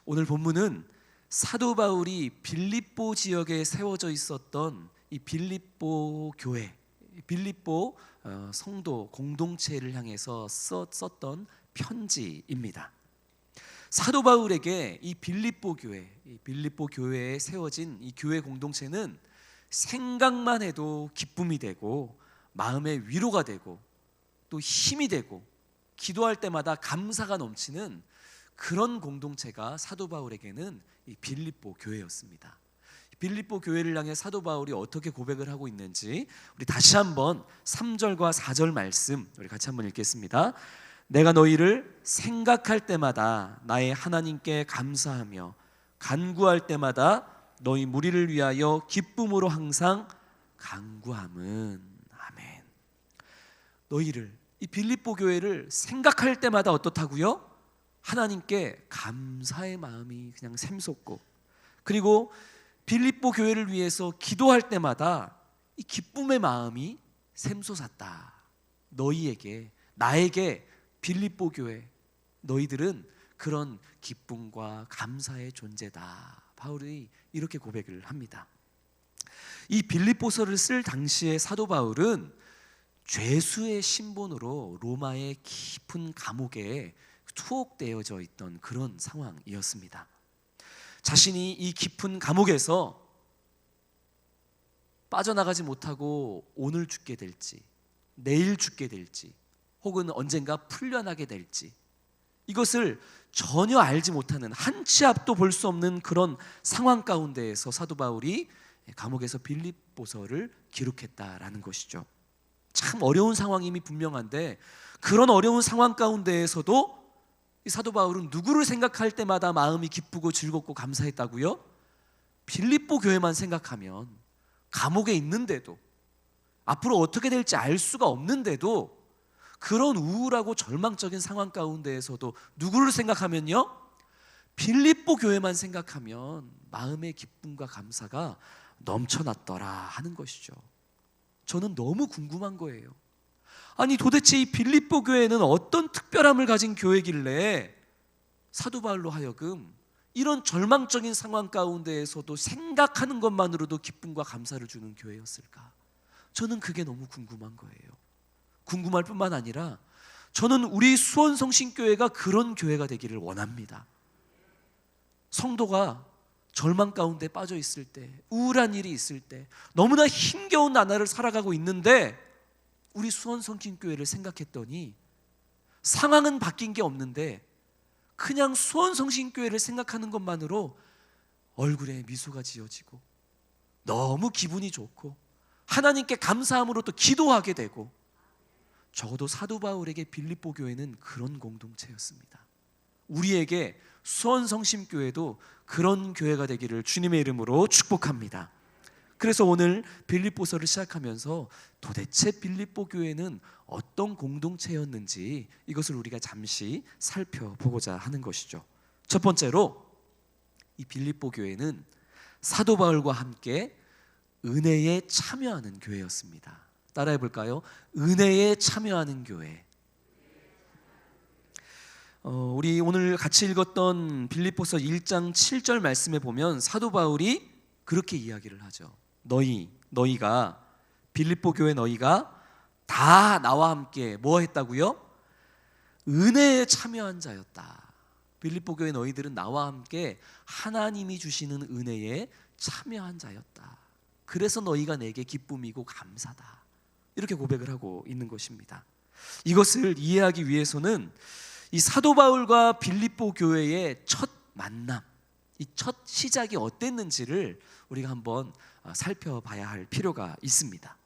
오늘 본문은 사도 바울이 빌립보 지역에 세워져 있었던 이 빌립보 교회, 빌립보 성도 공동체를 향해서 썼던 편지입니다. 사도 바울에게 이 빌립보 교회에 세워진 이 교회 공동체는 생각만 해도 기쁨이 되고 마음의 위로가 되고 또 힘이 되고 기도할 때마다 감사가 넘치는 그런 공동체가 사도 바울에게는 이 빌립보 교회였습니다. 빌립보 교회를 향해 사도 바울이 어떻게 고백을 하고 있는지 우리 다시 한번 3절과 4절 말씀 우리 같이 한번 읽겠습니다. 내가 너희를 생각할 때마다 나의 하나님께 감사하며 간구할 때마다 너희 무리를 위하여 기쁨으로 항상 간구함은. 아멘. 너희를, 이 빌립보 교회를 생각할 때마다 어떻다고요? 하나님께 감사의 마음이 그냥 샘솟고, 그리고 빌립보 교회를 위해서 기도할 때마다 이 기쁨의 마음이 샘솟았다. 너희에게, 나에게 빌립보 교회, 너희들은 그런 기쁨과 감사의 존재다. 바울이 이렇게 고백을 합니다. 이 빌립보서를 쓸 당시에 사도 바울은 죄수의 신분으로 로마의 깊은 감옥에 투옥되어져 있던 그런 상황이었습니다. 자신이 이 깊은 감옥에서 빠져나가지 못하고 오늘 죽게 될지, 내일 죽게 될지, 혹은 언젠가 풀려나게 될지, 이것을 전혀 알지 못하는, 한 치 앞도 볼 수 없는 그런 상황 가운데에서 사도 바울이 감옥에서 빌립보서를 기록했다라는 것이죠. 참 어려운 상황임이 분명한데, 그런 어려운 상황 가운데에서도 이 사도 바울은 누구를 생각할 때마다 마음이 기쁘고 즐겁고 감사했다고요? 빌립보 교회만 생각하면, 감옥에 있는데도, 앞으로 어떻게 될지 알 수가 없는데도, 그런 우울하고 절망적인 상황 가운데에서도 누구를 생각하면요? 빌립보 교회만 생각하면 마음의 기쁨과 감사가 넘쳐났더라 하는 것이죠. 저는 너무 궁금한 거예요. 아니 도대체 이 빌립보 교회는 어떤 특별함을 가진 교회길래 사도 바울로 하여금 이런 절망적인 상황 가운데에서도 생각하는 것만으로도 기쁨과 감사를 주는 교회였을까? 저는 그게 너무 궁금한 거예요. 궁금할 뿐만 아니라 저는 우리 수원성신교회가 그런 교회가 되기를 원합니다. 성도가 절망 가운데 빠져 있을 때, 우울한 일이 있을 때, 너무나 힘겨운 나날을 살아가고 있는데 우리 수원성신교회를 생각했더니 상황은 바뀐 게 없는데 그냥 수원성신교회를 생각하는 것만으로 얼굴에 미소가 지어지고 너무 기분이 좋고 하나님께 감사함으로 또 기도하게 되고, 적어도 사도 바울에게 빌립보 교회는 그런 공동체였습니다. 우리에게 수원성심교회도 그런 교회가 되기를 주님의 이름으로 축복합니다. 그래서 오늘 빌립보서를 시작하면서 도대체 빌립보 교회는 어떤 공동체였는지 이것을 우리가 잠시 살펴보고자 하는 것이죠. 첫 번째로 이 빌립보 교회는 사도 바울과 함께 은혜에 참여하는 교회였습니다. 따라해 볼까요? 은혜에 참여하는 교회. 우리 오늘 같이 읽었던 빌립보서 1장 7절 말씀에 보면 사도 바울이 그렇게 이야기를 하죠. 너희가 빌립보 교회 너희가 다 나와 함께 뭐 했다고요? 은혜에 참여한 자였다. 빌립보 교회 너희들은 나와 함께 하나님이 주시는 은혜에 참여한 자였다. 그래서 너희가 내게 기쁨이고 감사다. 이렇게 고백을 하고 있는 것입니다. 이것을 이해하기 위해서는 이 사도 바울과 빌립보 교회의 첫 만남, 이 첫 시작이 어땠는지를 우리가 한번 살펴봐야 할 필요가 있습니다.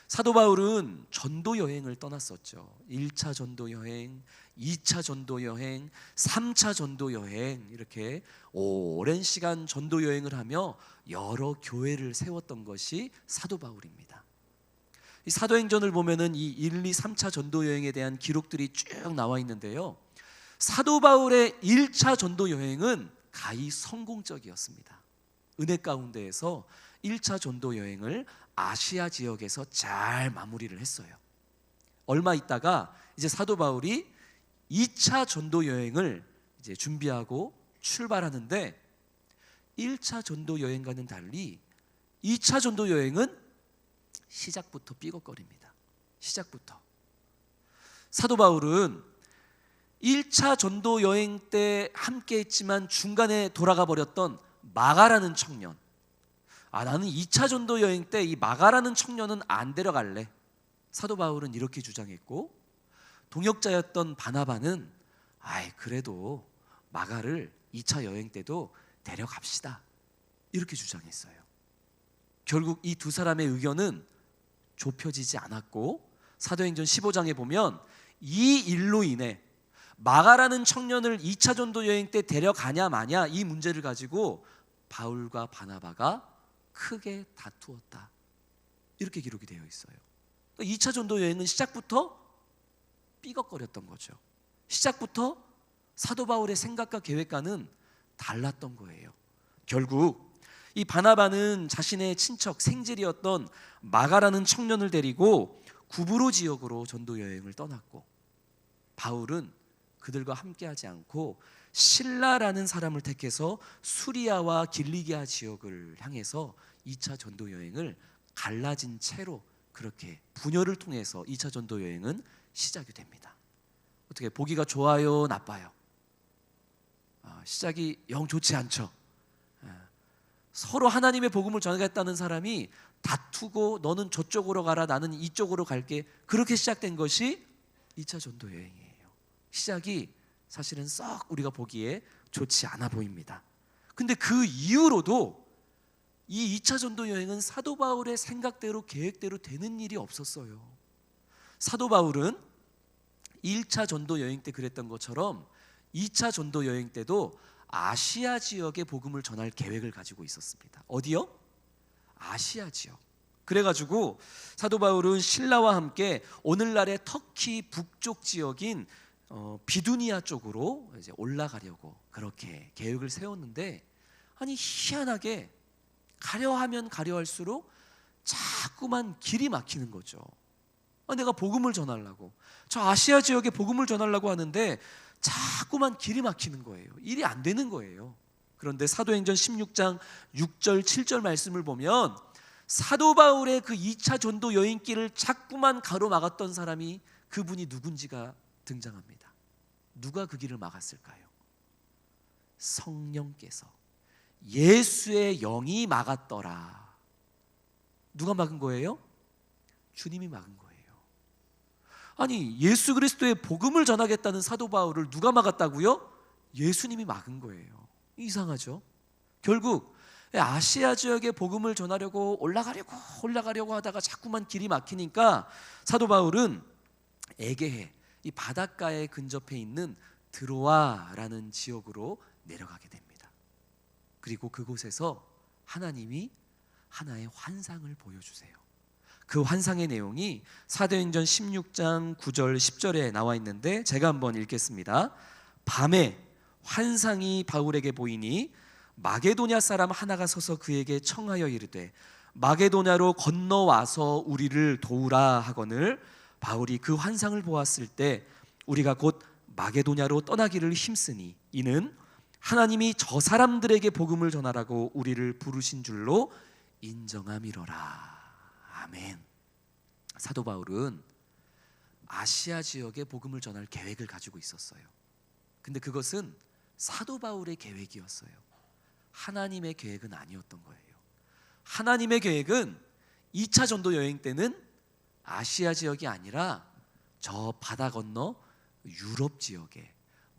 사도 바울은 전도 여행을 떠났었죠. 1차 전도 여행, 2차 전도 여행, 3차 전도 여행, 이렇게 오랜 시간 전도 여행을 하며 여러 교회를 세웠던 것이 사도 바울입니다. 이 사도행전을 보면은 이 1, 2, 3차 전도 여행에 대한 기록들이 쭉 나와 있는데요. 사도 바울의 1차 전도 여행은 가히 성공적이었습니다. 은혜 가운데에서 1차 전도 여행을 아시아 지역에서 잘 마무리를 했어요. 얼마 있다가 이제 사도 바울이 2차 전도 여행을 이제 준비하고 출발하는데 1차 전도 여행과는 달리 2차 전도 여행은 시작부터 삐걱거립니다. 시작부터. 사도 바울은 1차 전도 여행 때 함께 했지만 중간에 돌아가 버렸던 마가라는 청년, 나는 2차 전도 여행 때 이 마가라는 청년은 안 데려갈래. 사도 바울은 이렇게 주장했고, 동역자였던 바나바는 그래도 마가를 2차 여행 때도 데려갑시다, 이렇게 주장했어요. 결국 이 두 사람의 의견은 좁혀지지 않았고, 사도행전 15장에 보면 이 일로 인해 마가라는 청년을 2차 전도 여행 때 데려가냐 마냐, 이 문제를 가지고 바울과 바나바가 크게 다투었다, 이렇게 기록이 되어 있어요. 2차 전도 여행은 시작부터 삐걱거렸던 거죠. 시작부터 사도 바울의 생각과 계획과는 달랐던 거예요. 결국 이 바나바는 자신의 친척 생질이었던 마가라는 청년을 데리고 구브로 지역으로 전도 여행을 떠났고, 바울은 그들과 함께하지 않고 실라라는 사람을 택해서 수리아와 길리기아 지역을 향해서 2차 전도 여행을 갈라진 채로, 그렇게 분열을 통해서 2차 전도 여행은 시작이 됩니다. 어떻게 보기가 좋아요, 나빠요? 시작이 영 좋지 않죠. 서로 하나님의 복음을 전하겠다는 사람이 다투고, 너는 저쪽으로 가라, 나는 이쪽으로 갈게, 그렇게 시작된 것이 2차 전도 여행이에요. 시작이 사실은 썩 우리가 보기에 좋지 않아 보입니다. 근데 그 이후로도 이 2차 전도 여행은 사도 바울의 생각대로 계획대로 되는 일이 없었어요. 사도 바울은 1차 전도 여행 때 그랬던 것처럼 2차 전도 여행 때도 아시아 지역의 복음을 전할 계획을 가지고 있었습니다. 어디요? 아시아 지역. 그래가지고 사도 바울은 신라와 함께 오늘날의 터키 북쪽 지역인 비두니아 쪽으로 이제 올라가려고 그렇게 계획을 세웠는데, 희한하게 가려 하면 가려 할수록 자꾸만 길이 막히는 거죠. 내가 복음을 전하려고, 저 아시아 지역에 복음을 전하려고 하는데 자꾸만 길이 막히는 거예요. 일이 안 되는 거예요. 그런데 사도행전 16장 6절 7절 말씀을 보면 사도 바울의 그 2차 전도 여행길을 자꾸만 가로막았던 사람이, 그분이 누군지가 등장합니다. 누가 그 길을 막았을까요? 성령께서, 예수의 영이 막았더라. 누가 막은 거예요? 주님이 막은 거예요. 예수 그리스도의 복음을 전하겠다는 사도 바울을 누가 막았다고요? 예수님이 막은 거예요. 이상하죠? 결국 아시아 지역의 복음을 전하려고 올라가려고 하다가 자꾸만 길이 막히니까 사도 바울은 에게해, 이 바닷가에 근접해 있는 드로아라는 지역으로 내려가게 됩니다. 그리고 그곳에서 하나님이 하나의 환상을 보여주세요. 그 환상의 내용이 사도행전 16장 9절 10절에 나와 있는데, 제가 한번 읽겠습니다. 밤에 환상이 바울에게 보이니 마게도냐 사람 하나가 서서 그에게 청하여 이르되 마게도냐로 건너와서 우리를 도우라 하거늘, 바울이 그 환상을 보았을 때 우리가 곧 마게도냐로 떠나기를 힘쓰니 이는 하나님이 저 사람들에게 복음을 전하라고 우리를 부르신 줄로 인정함이로라. 아멘. 사도 바울은 아시아 지역에 복음을 전할 계획을 가지고 있었어요. 근데 그것은 사도 바울의 계획이었어요. 하나님의 계획은 아니었던 거예요. 하나님의 계획은 2차 전도 여행 때는 아시아 지역이 아니라 저 바다 건너 유럽 지역에,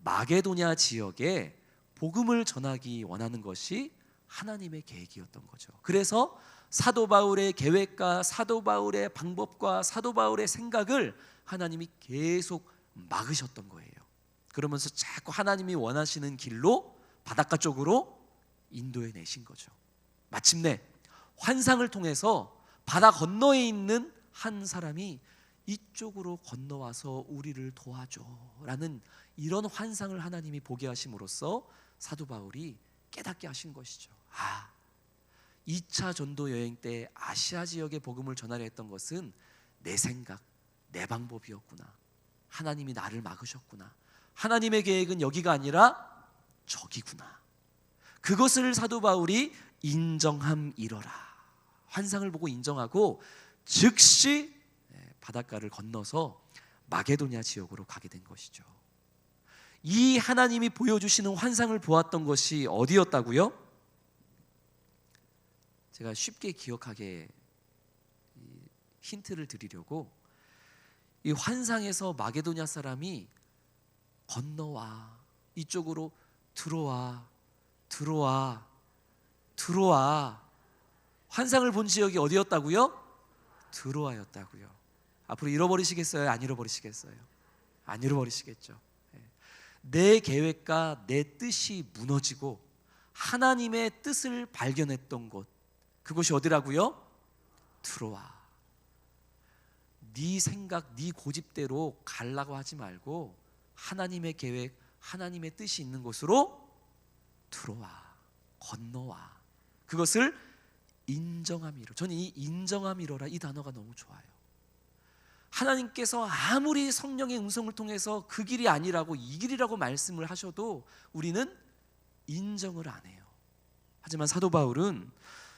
마게도냐 지역에 복음을 전하기 원하는 것이 하나님의 계획이었던 거죠. 그래서 사도 바울의 계획과 사도 바울의 방법과 사도 바울의 생각을 하나님이 계속 막으셨던 거예요. 그러면서 자꾸 하나님이 원하시는 길로 바닷가 쪽으로 인도해 내신 거죠. 마침내 환상을 통해서 바다 건너에 있는 한 사람이 이쪽으로 건너와서 우리를 도와줘 라는 이런 환상을 하나님이 보게 하심으로써 사도 바울이 깨닫게 하신 것이죠. 2차 전도 여행 때 아시아 지역의 복음을 전하려 했던 것은 내 생각, 내 방법이었구나. 하나님이 나를 막으셨구나. 하나님의 계획은 여기가 아니라 적이구나. 그것을 사도 바울이 인정함이러라. 환상을 보고 인정하고 즉시 바닷가를 건너서 마게도냐 지역으로 가게 된 것이죠. 이 하나님이 보여주시는 환상을 보았던 것이 어디였다고요? 제가 쉽게 기억하게 힌트를 드리려고, 이 환상에서 마게도냐 사람이 건너와, 이쪽으로 들어와, 들어와, 들어와. 환상을 본 지역이 어디였다고요? 드로아였다고요. 앞으로 잃어버리시겠어요? 안 잃어버리시겠어요? 안 잃어버리시겠죠. 내 계획과 내 뜻이 무너지고 하나님의 뜻을 발견했던 곳, 그곳이 어디라고요? 드로아. 네 생각, 네 고집대로 가려고 하지 말고 하나님의 계획, 하나님의 뜻이 있는 곳으로 들어와, 건너와. 그것을 인정함이로. 저는 이 인정함이로라, 이 단어가 너무 좋아요. 하나님께서 아무리 성령의 음성을 통해서 그 길이 아니라고, 이 길이라고 말씀을 하셔도 우리는 인정을 안 해요. 하지만 사도 바울은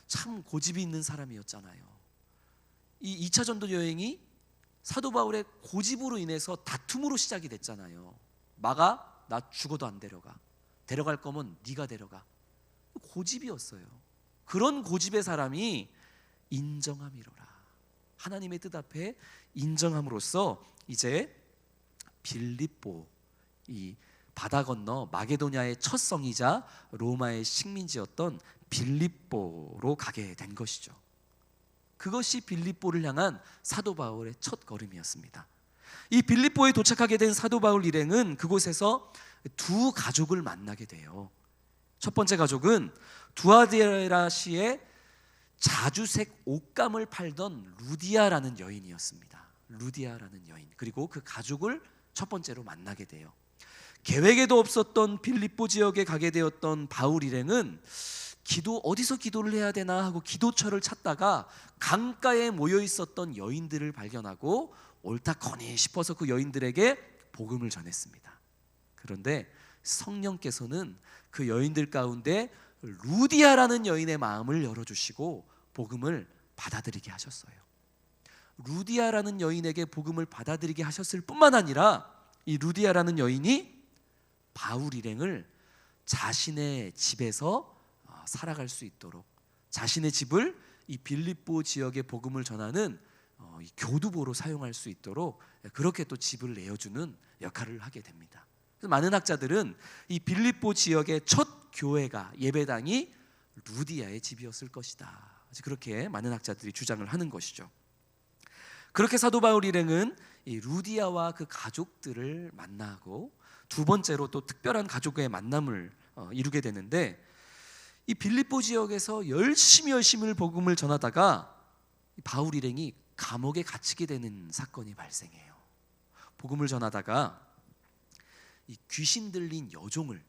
참 고집이 있는 사람이었잖아요. 이 2차 전도 여행이 사도 바울의 고집으로 인해서 다툼으로 시작이 됐잖아요. 마가, 나 죽어도 안 데려가. 데려갈 거면 네가 데려가. 고집이었어요. 그런 고집의 사람이 인정함이로라. 하나님의 뜻 앞에 인정함으로써 이제 빌립보, 이 바다 건너 마게도냐의 첫 성이자 로마의 식민지였던 빌립보로 가게 된 것이죠. 그것이 빌립보를 향한 사도 바울의 첫 걸음이었습니다. 이 빌립보에 도착하게 된 사도 바울 일행은 그곳에서 두 가족을 만나게 돼요. 첫 번째 가족은 두아디라시에 자주색 옷감을 팔던 루디아라는 여인이었습니다. 루디아라는 여인. 그리고 그 가족을 첫 번째로 만나게 돼요. 계획에도 없었던 빌립보 지역에 가게 되었던 바울 일행은 어디서 기도를 해야 되나 하고 기도처를 찾다가 강가에 모여 있었던 여인들을 발견하고 옳다거니 싶어서 그 여인들에게 복음을 전했습니다. 그런데 성령께서는 그 여인들 가운데 루디아라는 여인의 마음을 열어주시고 복음을 받아들이게 하셨어요. 루디아라는 여인에게 복음을 받아들이게 하셨을 뿐만 아니라 이 루디아라는 여인이 바울 일행을 자신의 집에서 살아갈 수 있도록, 자신의 집을 이 빌립보 지역에 복음을 전하는 교두보로 사용할 수 있도록 그렇게 또 집을 내어주는 역할을 하게 됩니다. 그래서 많은 학자들은 이 빌립보 지역의 첫 교회가, 예배당이 루디아의 집이었을 것이다, 그렇게 많은 학자들이 주장을 하는 것이죠. 그렇게 사도 바울 일행은 이 루디아와 그 가족들을 만나고 두 번째로 또 특별한 가족과의 만남을 이루게 되는데, 이 빌립보 지역에서 열심히 복음을 전하다가 바울 일행이 감옥에 갇히게 되는 사건이 발생해요. 복음을 전하다가 이 귀신 들린 여종을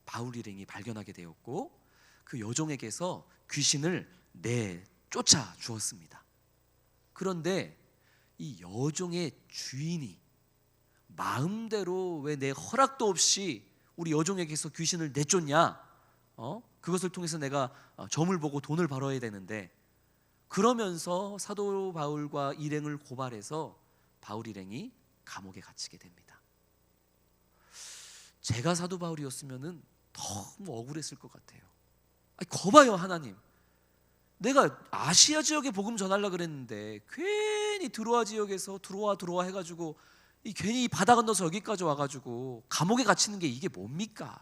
바울 일행이 발견하게 되었고 그 여종에게서 귀신을 내쫓아 주었습니다. 그런데 이 여종의 주인이 마음대로 왜 내 허락도 없이 우리 여종에게서 귀신을 내쫓냐? 그것을 통해서 내가 점을 보고 돈을 벌어야 되는데, 그러면서 사도 바울과 일행을 고발해서 바울 일행이 감옥에 갇히게 됩니다. 제가 사도 바울이었으면 너무 억울했을 것 같아요. 거봐요, 하나님. 내가 아시아 지역에 복음 전하려고 그랬는데 괜히 드로아 지역에서 들어와 해가지고 괜히 바다 건너서 여기까지 와가지고 감옥에 갇히는 게 이게 뭡니까?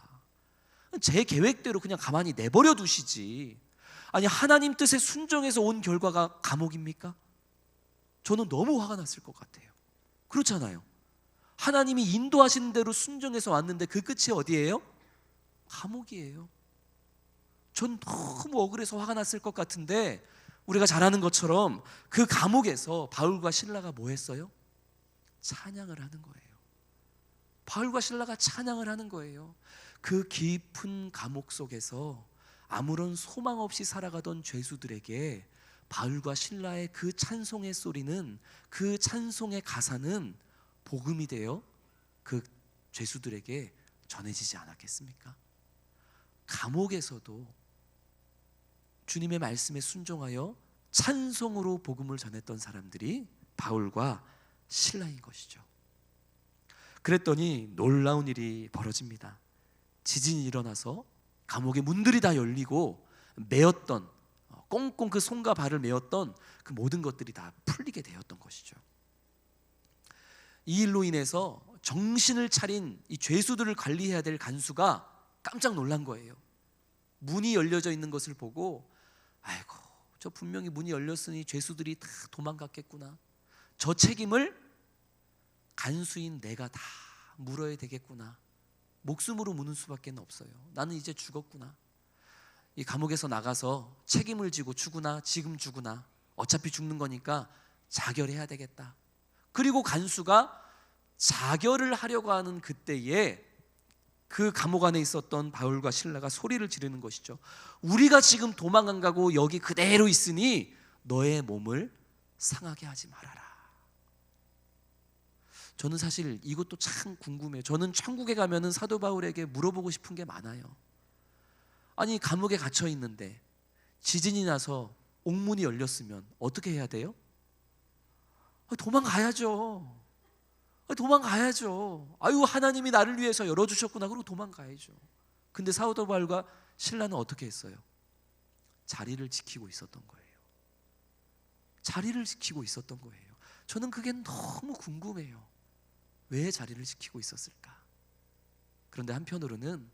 제 계획대로 그냥 가만히 내버려 두시지. 아니, 하나님 뜻에 순종해서 온 결과가 감옥입니까? 저는 너무 화가 났을 것 같아요. 그렇잖아요. 하나님이 인도하시는 대로 순종해서 왔는데 그 끝이 어디예요? 감옥이에요. 전 너무 억울해서 화가 났을 것 같은데, 우리가 잘 아는 것처럼 그 감옥에서 바울과 실라가 뭐 했어요? 찬양을 하는 거예요. 바울과 실라가 찬양을 하는 거예요. 그 깊은 감옥 속에서 아무런 소망 없이 살아가던 죄수들에게 바울과 실라의 그 찬송의 소리는, 그 찬송의 가사는 복음이 되어 그 죄수들에게 전해지지 않았겠습니까? 감옥에서도 주님의 말씀에 순종하여 찬송으로 복음을 전했던 사람들이 바울과 실라인 것이죠. 그랬더니 놀라운 일이 벌어집니다. 지진이 일어나서 감옥의 문들이 다 열리고 매었던, 꽁꽁 그 손과 발을 매었던 그 모든 것들이 다 풀리게 되었던 것이죠. 이 일로 인해서 정신을 차린 이 죄수들을 관리해야 될 간수가 깜짝 놀란 거예요. 문이 열려져 있는 것을 보고, 아이고, 저 분명히 문이 열렸으니 죄수들이 다 도망갔겠구나. 저 책임을 간수인 내가 다 물어야 되겠구나. 목숨으로 무는 수밖에 없어요. 나는 이제 죽었구나. 이 감옥에서 나가서 책임을 지고 죽으나 지금 죽으나 어차피 죽는 거니까 자결해야 되겠다. 그리고 간수가 자결을 하려고 하는 그때에 그 감옥 안에 있었던 바울과 실라가 소리를 지르는 것이죠. 우리가 지금 도망 안 가고 여기 그대로 있으니 너의 몸을 상하게 하지 말아라. 저는 사실 이것도 참 궁금해요. 저는 천국에 가면은 사도 바울에게 물어보고 싶은 게 많아요. 아니, 감옥에 갇혀 있는데 지진이 나서 옥문이 열렸으면 어떻게 해야 돼요? 도망가야죠. 도망가야죠. 아유, 하나님이 나를 위해서 열어주셨구나. 그러고 도망가야죠. 근데 사도 바울과 실라는 어떻게 했어요? 자리를 지키고 있었던 거예요. 자리를 지키고 있었던 거예요. 저는 그게 너무 궁금해요. 왜 자리를 지키고 있었을까? 그런데 한편으로는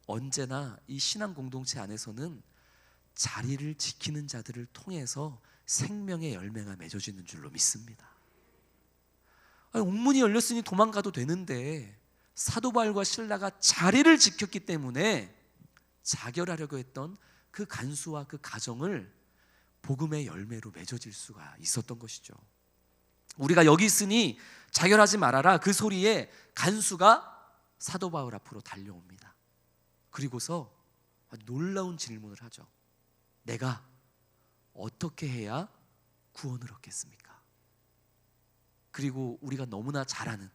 언제나 이 신앙 공동체 안에서는 자리를 지키는 자들을 통해서 생명의 열매가 맺어지는 줄로 믿습니다. 아니, 옥문이 열렸으니 도망가도 되는데 사도 바울과 실라가 자리를 지켰기 때문에 자결하려고 했던 그 간수와 그 가정을 복음의 열매로 맺어질 수가 있었던 것이죠. 우리가 여기 있으니 자결하지 말아라, 그 소리에 간수가 사도 바울 앞으로 달려옵니다. 그리고서 놀라운 질문을 하죠. 내가 어떻게 해야 구원을 얻겠습니까? 그리고 우리가 너무나 잘 아는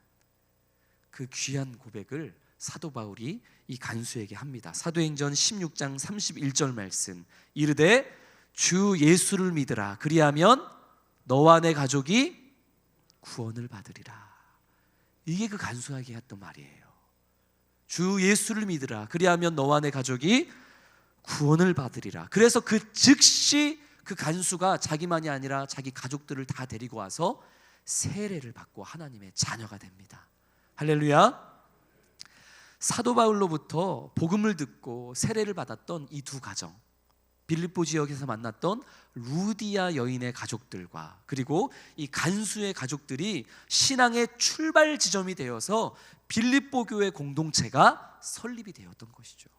그 귀한 고백을 사도 바울이 이 간수에게 합니다. 사도행전 16장 31절 말씀, 이르되 주 예수를 믿으라. 그리하면 너와 내 가족이 구원을 받으리라. 이게 그 간수에게 했던 말이에요. 주 예수를 믿으라. 그리하면 너와 내 가족이 구원을 받으리라. 그래서 그 즉시 그 간수가 자기만이 아니라 자기 가족들을 다 데리고 와서 세례를 받고 하나님의 자녀가 됩니다. 할렐루야. 사도 바울로부터 복음을 듣고 세례를 받았던 이 두 가정, 빌립보 지역에서 만났던 루디아 여인의 가족들과 그리고 이 간수의 가족들이 신앙의 출발 지점이 되어서 빌립보 교회 공동체가 설립이 되었던 것이죠.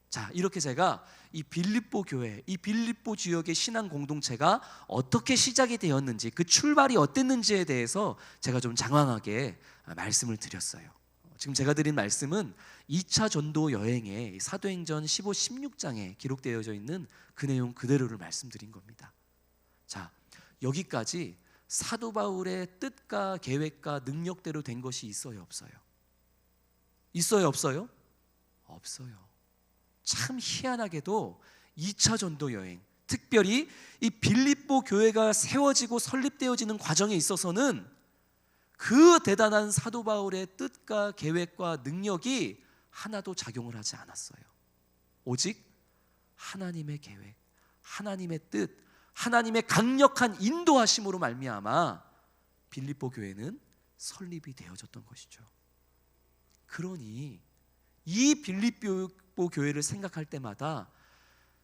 자, 이렇게 제가 이 빌립보 교회, 이 빌립보 지역의 신앙 공동체가 어떻게 시작이 되었는지, 그 출발이 어땠는지에 대해서 제가 좀 장황하게 말씀을 드렸어요. 지금 제가 드린 말씀은 2차 전도 여행의 사도행전 15, 16장에 기록되어져 있는 그 내용 그대로를 말씀드린 겁니다. 자, 여기까지 사도 바울의 뜻과 계획과 능력대로 된 것이 있어요, 없어요? 있어요, 없어요? 없어요. 참 희한하게도 2차 전도 여행, 특별히 이 빌립보 교회가 세워지고 설립되어지는 과정에 있어서는 그 대단한 사도 바울의 뜻과 계획과 능력이 하나도 작용을 하지 않았어요. 오직 하나님의 계획, 하나님의 뜻, 하나님의 강력한 인도하심으로 말미암아 빌립보 교회는 설립이 되어졌던 것이죠. 그러니 이 빌립보 교회를 생각할 때마다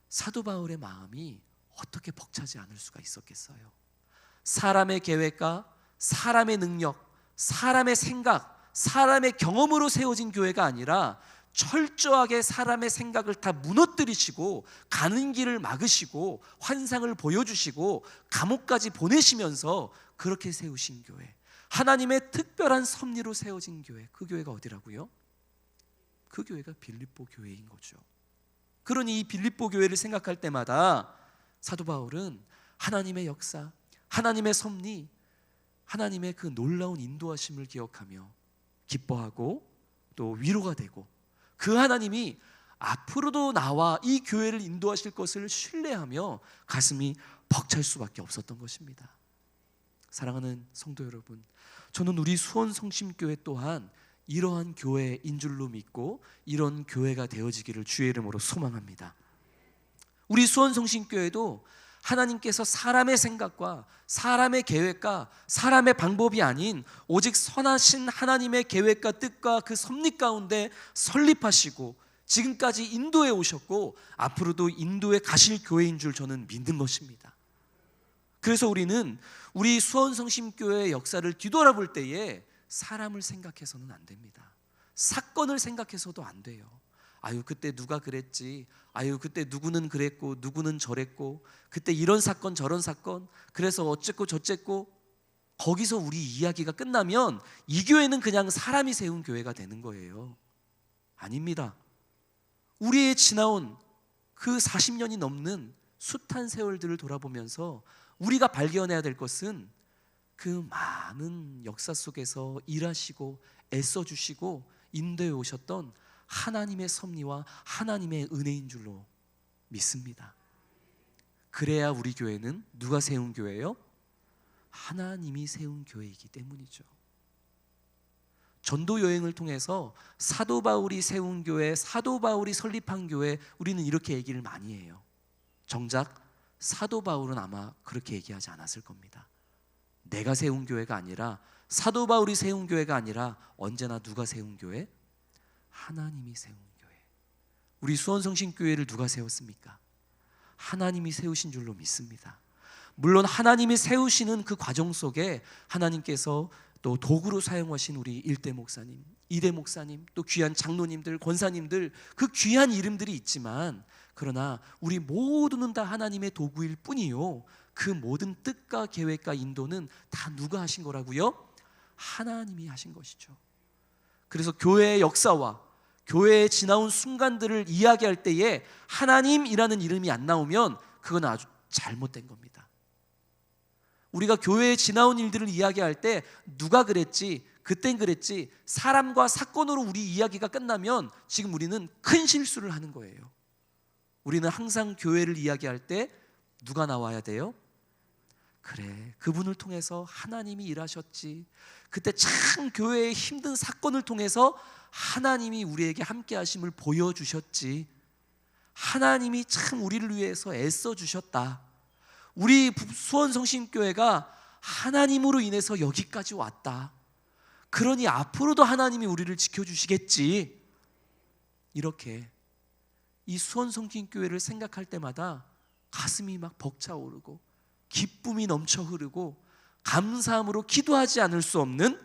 사도 바울의 마음이 어떻게 벅차지 않을 수가 있었겠어요? 사람의 계획과 사람의 능력, 사람의 생각, 사람의 경험으로 세워진 교회가 아니라 철저하게 사람의 생각을 다 무너뜨리시고 가는 길을 막으시고 환상을 보여주시고 감옥까지 보내시면서 그렇게 세우신 교회, 하나님의 특별한 섭리로 세워진 교회, 그 교회가 어디라고요? 그 교회가 빌립보 교회인 거죠. 그러니 이 빌립보 교회를 생각할 때마다 사도 바울은 하나님의 역사, 하나님의 섭리, 하나님의 그 놀라운 인도하심을 기억하며 기뻐하고 또 위로가 되고, 그 하나님이 앞으로도 나와 이 교회를 인도하실 것을 신뢰하며 가슴이 벅찰 수밖에 없었던 것입니다. 사랑하는 성도 여러분, 저는 우리 수원성심교회 또한 이러한 교회인 줄로 믿고 이런 교회가 되어지기를 주의 이름으로 소망합니다. 우리 수원성심교회도 하나님께서 사람의 생각과 사람의 계획과 사람의 방법이 아닌 오직 선하신 하나님의 계획과 뜻과 그 섭리 가운데 설립하시고 지금까지 인도해 오셨고 앞으로도 인도에 가실 교회인 줄 저는 믿는 것입니다. 그래서 우리는 우리 수원성심교회의 역사를 뒤돌아볼 때에 사람을 생각해서는 안 됩니다. 사건을 생각해서도 안 돼요. 아유 그때 누가 그랬지, 아유 그때 누구는 그랬고 누구는 저랬고 그때 이런 사건 저런 사건 그래서 어쨌고 저쨌고 거기서 우리 이야기가 끝나면 이 교회는 그냥 사람이 세운 교회가 되는 거예요. 아닙니다. 우리의 지나온 그 40년이 넘는 숱한 세월들을 돌아보면서 우리가 발견해야 될 것은 그 많은 역사 속에서 일하시고 애써주시고 인도해 오셨던 하나님의 섭리와 하나님의 은혜인 줄로 믿습니다. 그래야 우리 교회는 누가 세운 교회예요? 하나님이 세운 교회이기 때문이죠. 전도 여행을 통해서 사도 바울이 세운 교회, 사도 바울이 설립한 교회, 우리는 이렇게 얘기를 많이 해요. 정작 사도 바울은 아마 그렇게 얘기하지 않았을 겁니다. 내가 세운 교회가 아니라, 사도 바울이 세운 교회가 아니라 언제나 누가 세운 교회? 하나님이 세운 교회. 우리 수원성심교회를 누가 세웠습니까? 하나님이 세우신 줄로 믿습니다. 물론 하나님이 세우시는 그 과정 속에 하나님께서 또 도구로 사용하신 우리 1대 목사님, 2대 목사님, 또 귀한 장로님들, 권사님들, 그 귀한 이름들이 있지만, 그러나 우리 모두는 다 하나님의 도구일 뿐이요, 그 모든 뜻과 계획과 인도는 다 누가 하신 거라고요? 하나님이 하신 것이죠. 그래서 교회의 역사와 교회에 지나온 순간들을 이야기할 때에 하나님이라는 이름이 안 나오면 그건 아주 잘못된 겁니다. 우리가 교회에 지나온 일들을 이야기할 때 누가 그랬지, 그땐 그랬지, 사람과 사건으로 우리 이야기가 끝나면 지금 우리는 큰 실수를 하는 거예요. 우리는 항상 교회를 이야기할 때 누가 나와야 돼요? 그래, 그분을 통해서 하나님이 일하셨지, 그때 참 교회의 힘든 사건을 통해서 하나님이 우리에게 함께 하심을 보여주셨지, 하나님이 참 우리를 위해서 애써주셨다, 우리 수원성심교회가 하나님으로 인해서 여기까지 왔다, 그러니 앞으로도 하나님이 우리를 지켜주시겠지, 이렇게 이 수원성심교회를 생각할 때마다 가슴이 막 벅차오르고 기쁨이 넘쳐 흐르고 감사함으로 기도하지 않을 수 없는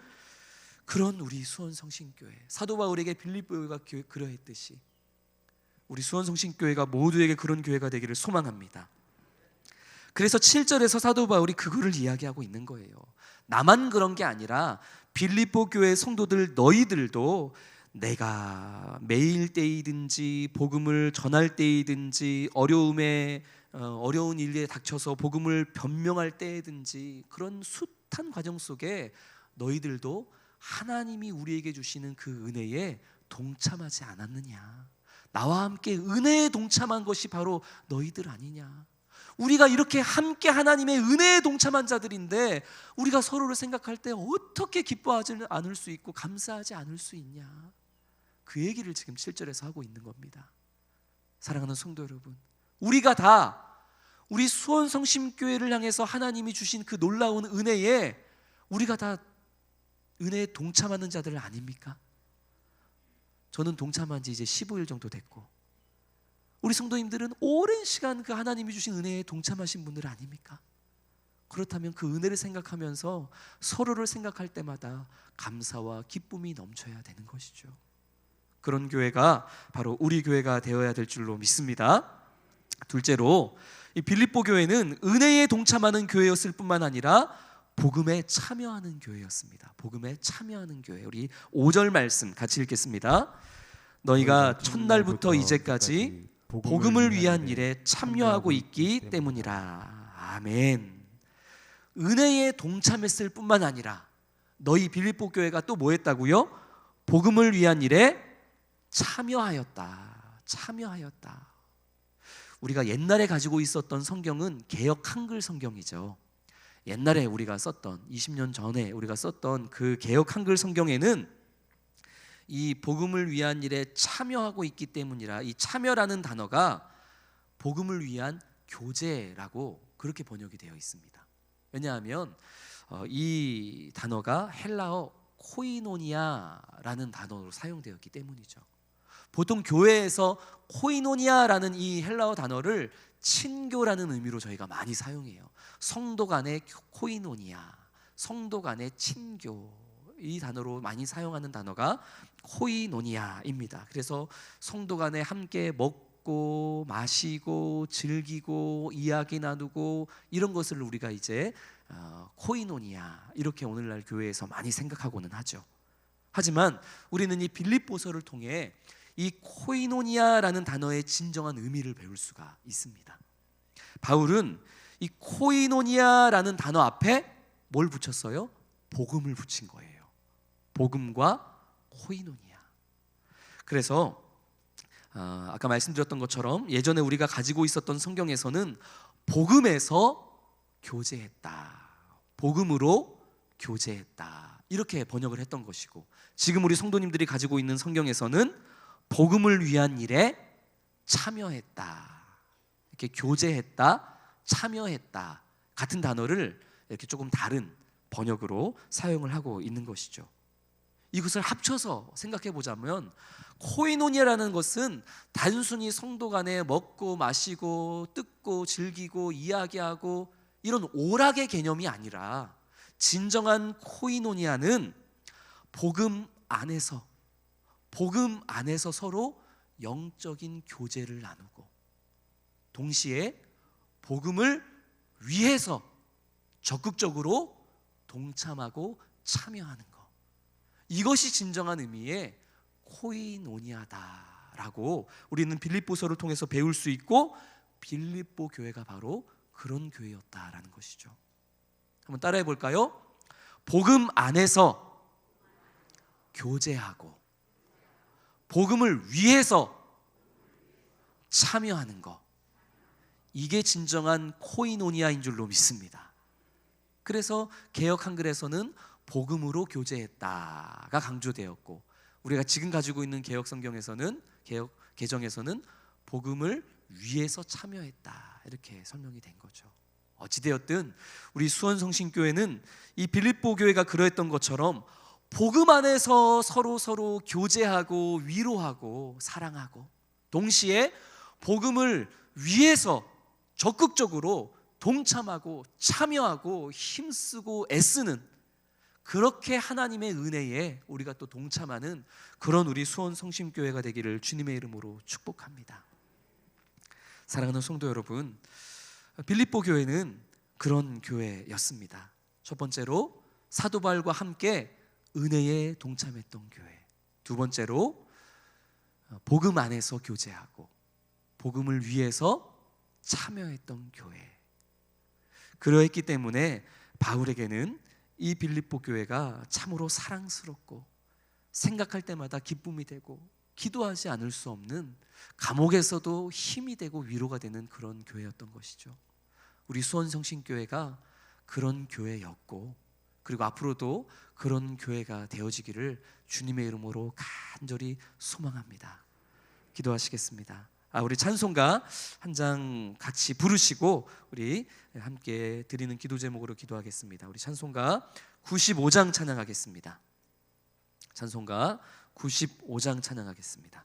그런 우리 수원성심교회, 사도 바울에게 빌립보 교회가 그러했듯이 우리 수원성심교회가 모두에게 그런 교회가 되기를 소망합니다. 그래서 7절에서 사도 바울이 그거를 이야기하고 있는 거예요. 나만 그런 게 아니라 빌립보 교회 성도들 너희들도 내가 매일 때이든지 복음을 전할 때이든지 어려운 일에 닥쳐서 복음을 변명할 때이든지 그런 숱한 과정 속에 너희들도 하나님이 우리에게 주시는 그 은혜에 동참하지 않았느냐, 나와 함께 은혜에 동참한 것이 바로 너희들 아니냐, 우리가 이렇게 함께 하나님의 은혜에 동참한 자들인데 우리가 서로를 생각할 때 어떻게 기뻐하지 않을 수 있고 감사하지 않을 수 있냐, 그 얘기를 지금 7절에서 하고 있는 겁니다. 사랑하는 성도 여러분, 우리가 다 우리 수원성심교회를 향해서 하나님이 주신 그 놀라운 은혜에 우리가 다 은혜에 동참하는 자들 아닙니까? 저는 동참한 지 이제 15일 정도 됐고, 우리 성도님들은 오랜 시간 그 하나님이 주신 은혜에 동참하신 분들 아닙니까? 그렇다면 그 은혜를 생각하면서 서로를 생각할 때마다 감사와 기쁨이 넘쳐야 되는 것이죠. 그런 교회가 바로 우리 교회가 되어야 될 줄로 믿습니다. 둘째로, 이 빌립보 교회는 은혜에 동참하는 교회였을 뿐만 아니라 복음에 참여하는 교회였습니다. 복음에 참여하는 교회. 우리 5절 말씀 같이 읽겠습니다. 너희가 첫날부터 이제까지 복음을 위한 일에 참여하고 있기 때문이라. 아멘. 은혜에 동참했을 뿐만 아니라 너희 빌립보 교회가 또 뭐 했다고요? 복음을 위한 일에 참여하였다. 참여하였다. 우리가 옛날에 가지고 있었던 성경은 개역 한글 성경이죠. 옛날에 우리가 썼던 20년 전에 우리가 썼던 그 개역 한글 성경에는 이 복음을 위한 일에 참여하고 있기 때문이라 이 참여라는 단어가 복음을 위한 교제라고 그렇게 번역이 되어 있습니다. 왜냐하면 이 단어가 헬라어 코이노니아라는 단어로 사용되었기 때문이죠. 보통 교회에서 코이노니아라는 이 헬라어 단어를 친교라는 의미로 저희가 많이 사용해요. 성도 간의 코이노니아, 성도 간의 친교, 이 단어로 많이 사용하는 단어가 코이노니아입니다. 그래서 성도 간에 함께 먹고 마시고 즐기고 이야기 나누고 이런 것을 우리가 이제 코이노니아 이렇게 오늘날 교회에서 많이 생각하고는 하죠. 하지만 우리는 이 빌립보서를 통해 이 코이노니아라는 단어의 진정한 의미를 배울 수가 있습니다. 바울은 이 코이노니아라는 단어 앞에 뭘 붙였어요? 복음을 붙인 거예요. 복음과 코이노니아. 그래서 아까 말씀드렸던 것처럼 예전에 우리가 가지고 있었던 성경에서는 복음에서 교제했다, 복음으로 교제했다 이렇게 번역을 했던 것이고, 지금 우리 성도님들이 가지고 있는 성경에서는 복음을 위한 일에 참여했다, 이렇게 교제했다, 참여했다 같은 단어를 이렇게 조금 다른 번역으로 사용을 하고 있는 것이죠. 이것을 합쳐서 생각해 보자면 코이노니아라는 것은 단순히 성도 간에 먹고 마시고 뜯고 즐기고 이야기하고 이런 오락의 개념이 아니라 진정한 코이노니아는 복음 안에서 서로 영적인 교제를 나누고 동시에 복음을 위해서 적극적으로 동참하고 참여하는 것, 이것이 진정한 의미의 코이노니아다라고 우리는 빌립보서를 통해서 배울 수 있고, 빌립보 교회가 바로 그런 교회였다라는 것이죠. 한번 따라해 볼까요? 복음 안에서 교제하고 복음을 위해서 참여하는 것, 이게 진정한 코이노니아인 줄로 믿습니다. 그래서 개역 한글에서는 복음으로 교제했다가 강조되었고, 우리가 지금 가지고 있는 개역 성경에서는, 개역 개정에서는 복음을 위해서 참여했다 이렇게 설명이 된 거죠. 어찌되었든 우리 수원성신교회는 이 빌립보 교회가 그러했던 것처럼 복음 안에서 서로 교제하고 위로하고 사랑하고 동시에 복음을 위해서 적극적으로 동참하고 참여하고 힘쓰고 애쓰는, 그렇게 하나님의 은혜에 우리가 또 동참하는 그런 우리 수원성심교회가 되기를 주님의 이름으로 축복합니다. 사랑하는 성도 여러분, 빌립보 교회는 그런 교회였습니다. 첫 번째로 사도 바울과 함께 은혜에 동참했던 교회, 두 번째로 복음 안에서 교제하고 복음을 위해서 참여했던 교회. 그러했기 때문에 바울에게는 이 빌립보 교회가 참으로 사랑스럽고 생각할 때마다 기쁨이 되고 기도하지 않을 수 없는, 감옥에서도 힘이 되고 위로가 되는 그런 교회였던 것이죠. 우리 수원성신교회가 그런 교회였고, 그리고 앞으로도 그런 교회가 되어지기를 주님의 이름으로 간절히 소망합니다. 기도하시겠습니다. 우리 찬송가 한 장 같이 부르시고 우리 함께 드리는 기도 제목으로 기도하겠습니다. 우리 찬송가 95장 찬양하겠습니다. 찬송가 95장 찬양하겠습니다.